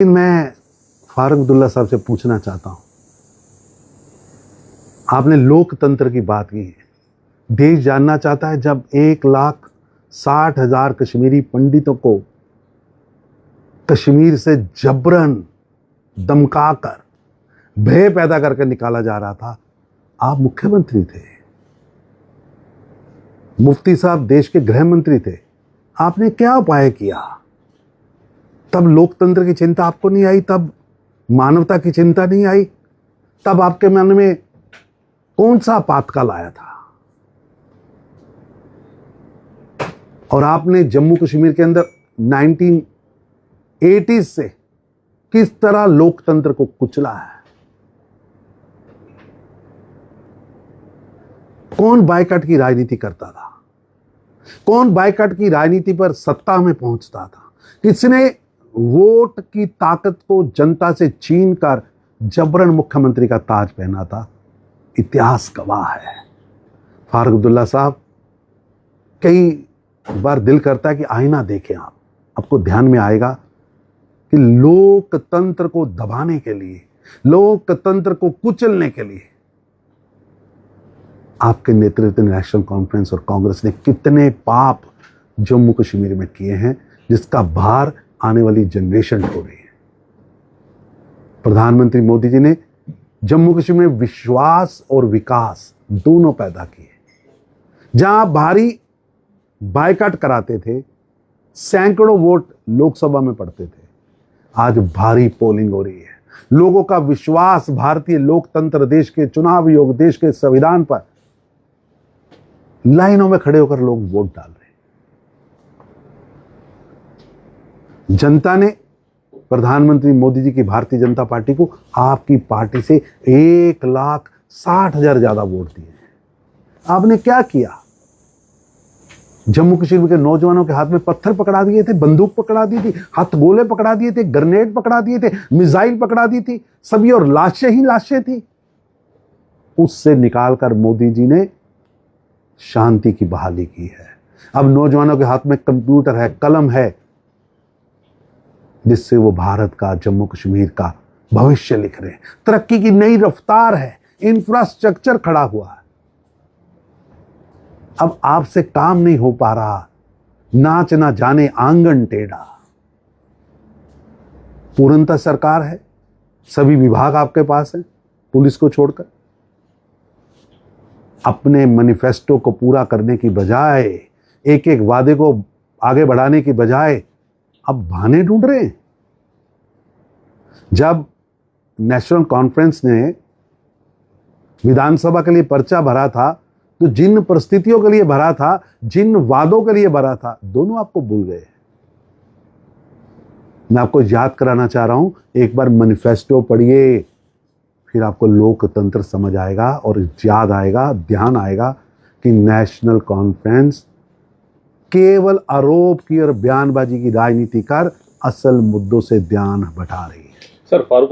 मैं फारूक अब्दुल्ला साहब से पूछना चाहता हूं, आपने लोकतंत्र की बात की है। देश जानना चाहता है जब 1,60,000 कश्मीरी पंडितों को कश्मीर से जबरन धमकाकर भय पैदा करके निकाला जा रहा था, आप मुख्यमंत्री थे, मुफ्ती साहब देश के गृह मंत्री थे, आपने क्या उपाय किया? तब लोकतंत्र की चिंता आपको नहीं आई, तब मानवता की चिंता नहीं आई, तब आपके मन में कौन सा आपातकाल आया था? और आपने जम्मू कश्मीर के अंदर 1980s से किस तरह लोकतंत्र को कुचला है? कौन बायकॉट की राजनीति करता था? कौन बायकॉट की राजनीति पर सत्ता में पहुंचता था? किसने वोट की ताकत को जनता से छीन कर जबरन मुख्यमंत्री का ताज पहना था? इतिहास गवाह है। फारूक अब्दुल्ला साहब, कई बार दिल करता है कि आईना देखें, आपको ध्यान में आएगा कि लोकतंत्र को दबाने के लिए, लोकतंत्र को कुचलने के लिए आपके नेतृत्व में नेशनल कॉन्फ्रेंस और कांग्रेस ने कितने पाप जम्मू कश्मीर में किए हैं, जिसका भार आने वाली जनरेशन ढो रही है। प्रधानमंत्री मोदी जी ने जम्मू कश्मीर में विश्वास और विकास दोनों पैदा किए। जहां भारी बायकॉट कराते थे, सैकड़ों वोट लोकसभा में पड़ते थे, आज भारी पोलिंग हो रही है। लोगों का विश्वास भारतीय लोकतंत्र, देश के चुनाव योग, देश के संविधान पर लाइनों में खड़े होकर लोग वोट डाल रहे हैं। जनता ने प्रधानमंत्री मोदी जी की भारतीय जनता पार्टी को, आपकी पार्टी से 1,60,000 ज्यादा वोट दिए हैं। आपने क्या किया? जम्मू कश्मीर के नौजवानों के हाथ में पत्थर पकड़ा दिए थे, बंदूक पकड़ा दी थी, हथगोले पकड़ा दिए थे, ग्रेनेड पकड़ा दिए थे, मिसाइल पकड़ा दी थी, सभी और लाशें ही लाशें थी। उससे निकालकर मोदी जी ने शांति की बहाली की है। अब नौजवानों के हाथ में कंप्यूटर है, कलम है, जिससे वो भारत का, जम्मू कश्मीर का भविष्य लिख रहे हैं। तरक्की की नई रफ्तार है, इंफ्रास्ट्रक्चर खड़ा हुआ है। अब आपसे काम नहीं हो पा रहा, नाच ना जाने आंगन टेढ़ा। पूर्णतः सरकार है, सभी विभाग आपके पास हैं, पुलिस को छोड़कर। अपने मैनिफेस्टो को पूरा करने की बजाय, एक एक वादे को आगे बढ़ाने की बजाय अब बहाने ढूंढ रहे हैं। जब नेशनल कॉन्फ्रेंस ने विधानसभा के लिए पर्चा भरा था, तो जिन परिस्थितियों के लिए भरा था, जिन वादों के लिए भरा था, दोनों आपको भूल गए। मैं आपको याद कराना चाह रहा हूं, एक बार मैनिफेस्टो पढ़िए, फिर आपको लोकतंत्र समझ आएगा और याद आएगा, ध्यान आएगा कि नेशनल कॉन्फ्रेंस केवल आरोप की और बयानबाजी की राजनीति कर असल मुद्दों से ध्यान बटा रही है। सर, फारूक